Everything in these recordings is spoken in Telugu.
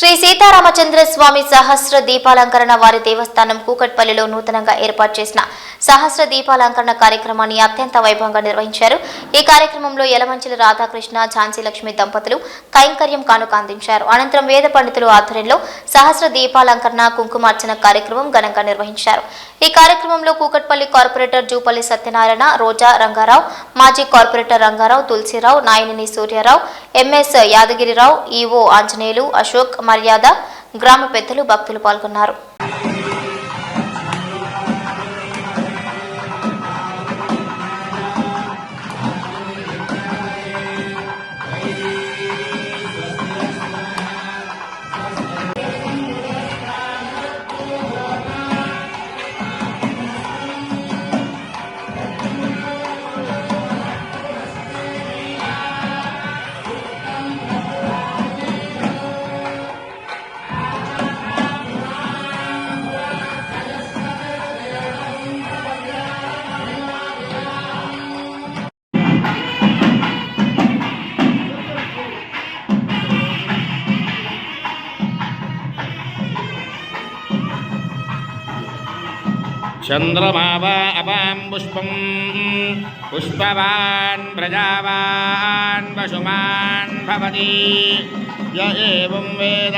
శ్రీ సీతారామచంద్ర స్వామి సహస్ర దీపాలంకరణ వారి దేవస్థానం కూకట్పల్లిలో నూతనంగా ఏర్పాటు చేసిన సహస్ర దీపాలంకరణ కార్యక్రమాన్ని అత్యంత వైభవంగా నిర్వహించారు. ఈ కార్యక్రమంలో యలమంచిలి రాధాకృష్ణ, ఝాన్సీ లక్ష్మి దంపతులు కైంకర్యం కానుక అందించారు. అనంతరం వేద పండితులు ఆధ్వర్యంలో సహస్ర దీపాలంకరణ కుంకుమార్చన కార్యక్రమం ఘనంగా నిర్వహించారు. ఈ కార్యక్రమంలో కూకట్పల్లి కార్పొరేటర్ జూపల్లి సత్యనారాయణ, రోజా రంగారావు, మాజీ కార్పొరేటర్ రంగారావు, తులసిరావు, నాయనిని సూర్యారావు, ఎంఎస్ యాదగిరిరావు, ఈవో ఆంజనేయులు, అశోక్, మర్యాద, గ్రామ పెద్దలు, భక్తులు పాల్గొన్నారు. चंद्रमावा अपां पुष्पं पुष्पवान् प्रजावान् पशुमान् भवति य एवं वेद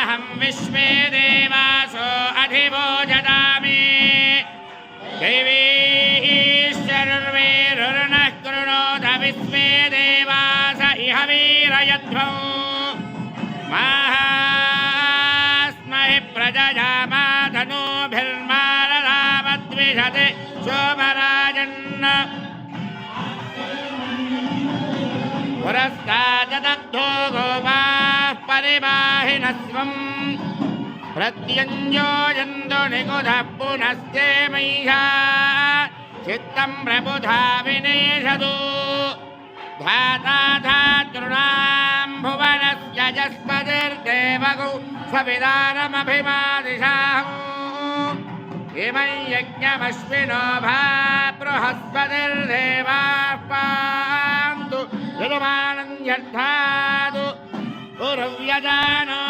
हम विश्वे देवासो अधिभोजदामि दैवीश्चरुर्वेरुर्नः कृणोद विश्वे देवास इह वीरयध्वौ माहास्महि प्रजजामाधनूभिर्माररामद्विषते सोमराजन् पुरस्ताददग्धो गोपाः परिबाहिनस्वं प्रत्यञ्जोजन्तो निगुधः पुनस्ते मह्या चित्तं प्रबुधा विनेशतु धाता धातॄणां भुवनस्य जस्पतिर्देवगौ सविदानमभिमादिशाहु इमं यज्ञमश्विनो भा बृहस्पतिर्देवाः पान्तु यजमानं यद्धातु पुरव्यजानो